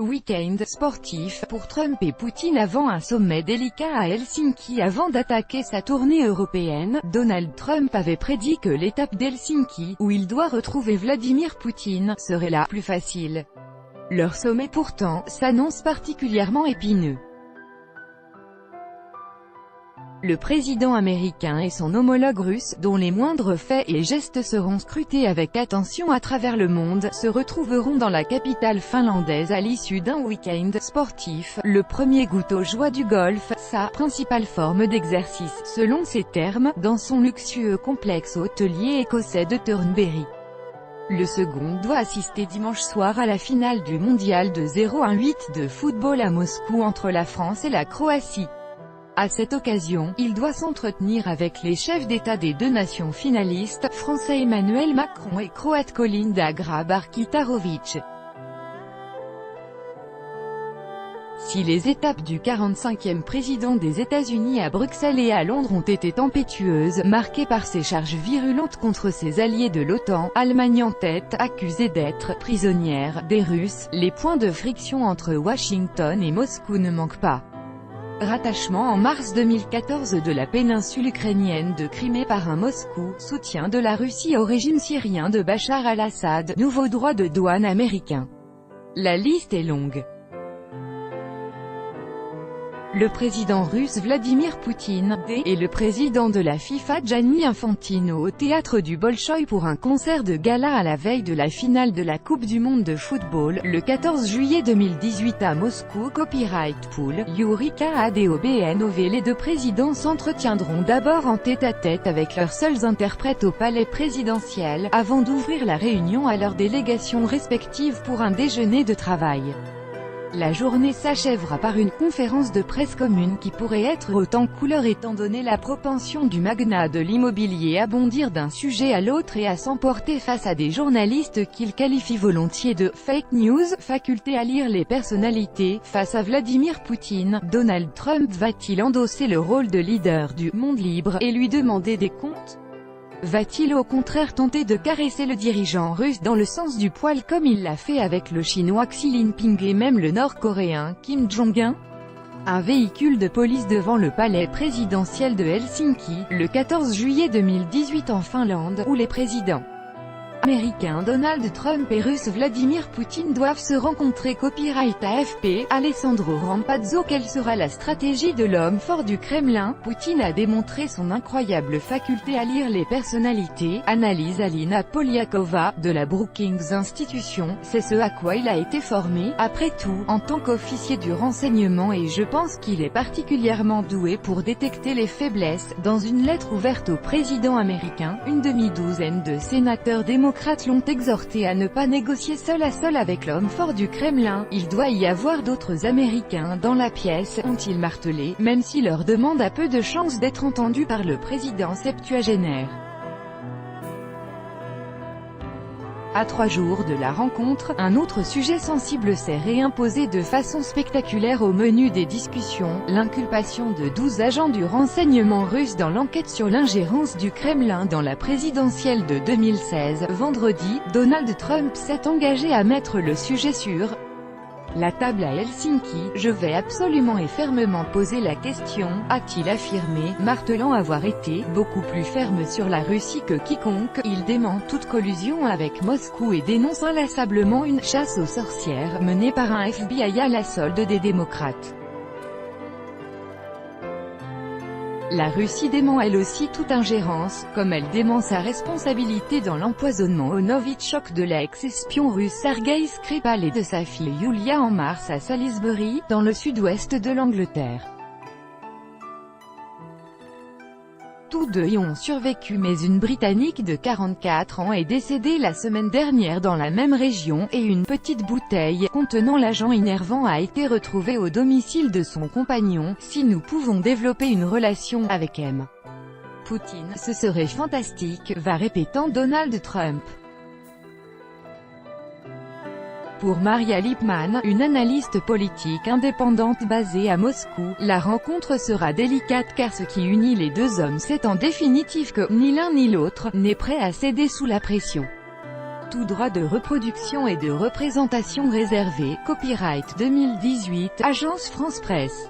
Week-end sportif pour Trump et Poutine avant un sommet délicat à Helsinki. Avant d'attaquer sa tournée européenne, Donald Trump avait prédit que l'étape d'Helsinki, où il doit retrouver Vladimir Poutine, serait la plus facile. Leur sommet pourtant s'annonce particulièrement épineux. Le président américain et son homologue russe, dont les moindres faits et gestes seront scrutés avec attention à travers le monde, se retrouveront dans la capitale finlandaise à l'issue d'un week-end sportif, le premier goûte aux joies du golf, sa principale forme d'exercice, selon ses termes, dans son luxueux complexe hôtelier écossais de Turnberry. Le second doit assister dimanche soir à la finale du mondial de 0-1-8 de football à Moscou entre la France et la Croatie. À cette occasion, il doit s'entretenir avec les chefs d'État des deux nations finalistes, français Emmanuel Macron et croate Kolinda Grabar-Kitarović. Si les étapes du 45e président des États-Unis à Bruxelles et à Londres ont été tempétueuses, marquées par ses charges virulentes contre ses alliés de l'OTAN, Allemagne en tête, accusée d'être « prisonnière » des Russes, les points de friction entre Washington et Moscou ne manquent pas. Rattachement en mars 2014 de la péninsule ukrainienne de Crimée par un Moscou, soutien de la Russie au régime syrien de Bachar al-Assad, nouveaux droits de douane américains. La liste est longue. Le président russe Vladimir Poutine, et le président de la FIFA Gianni Infantino au théâtre du Bolchoï pour un concert de gala à la veille de la finale de la Coupe du monde de football, le 14 juillet 2018 à Moscou. Copyright Pool, Yurika Adobnov. Les deux présidents s'entretiendront d'abord en tête-à-tête avec leurs seuls interprètes au palais présidentiel, avant d'ouvrir la réunion à leurs délégations respectives pour un déjeuner de travail. La journée s'achèvera par une conférence de presse commune qui pourrait être haute en couleur étant donné la propension du magnat de l'immobilier à bondir d'un sujet à l'autre et à s'emporter face à des journalistes qu'il qualifie volontiers de « fake news », faculté à lire les personnalités. Face à Vladimir Poutine, Donald Trump va-t-il endosser le rôle de leader du « monde libre » et lui demander des comptes ? Va-t-il au contraire tenter de caresser le dirigeant russe dans le sens du poil comme il l'a fait avec le chinois Xi Jinping et même le nord-coréen Kim Jong-un? Un véhicule de police devant le palais présidentiel de Helsinki, le 14 juillet 2018 en Finlande, où les présidents américains Donald Trump et russe Vladimir Poutine doivent se rencontrer. Copyright AFP, Alessandro Rampazzo. Quelle sera la stratégie de l'homme fort du Kremlin? Poutine a démontré son incroyable faculté à lire les personnalités, analyse Alina Polyakova, de la Brookings Institution, c'est ce à quoi il a été formé, après tout, en tant qu'officier du renseignement et je pense qu'il est particulièrement doué pour détecter les faiblesses. Dans une lettre ouverte au président américain, une demi-douzaine de sénateurs démocrates l'ont exhorté à ne pas négocier seul à seul avec l'homme fort du Kremlin. Il doit y avoir d'autres Américains dans la pièce, ont-ils martelé, même si leur demande a peu de chances d'être entendue par le président septuagénaire. À 3 jours de la rencontre, un autre sujet sensible s'est réimposé de façon spectaculaire au menu des discussions, l'inculpation de 12 agents du renseignement russe dans l'enquête sur l'ingérence du Kremlin dans la présidentielle de 2016. Vendredi, Donald Trump s'est engagé à mettre le sujet sur la table à Helsinki. Je vais absolument et fermement poser la question, a-t-il affirmé, martelant avoir été beaucoup plus ferme sur la Russie que quiconque. Il dément toute collusion avec Moscou et dénonce inlassablement une chasse aux sorcières menée par un FBI à la solde des démocrates. La Russie dément elle aussi toute ingérence, comme elle dément sa responsabilité dans l'empoisonnement au Novichok de l'ex-espion russe Sergei Skripal et de sa fille Yulia en mars à Salisbury, dans le sud-ouest de l'Angleterre. Tous deux y ont survécu mais une Britannique de 44 ans est décédée la semaine dernière dans la même région et une petite bouteille contenant l'agent innervant a été retrouvée au domicile de son compagnon. Si nous pouvons développer une relation avec M. Poutine, ce serait fantastique, va répétant Donald Trump. Pour Maria Lipman, une analyste politique indépendante basée à Moscou, la rencontre sera délicate car ce qui unit les deux hommes c'est en définitive que, ni l'un ni l'autre, n'est prêt à céder sous la pression. Tout droit de reproduction et de représentation réservé. Copyright 2018, Agence France Presse.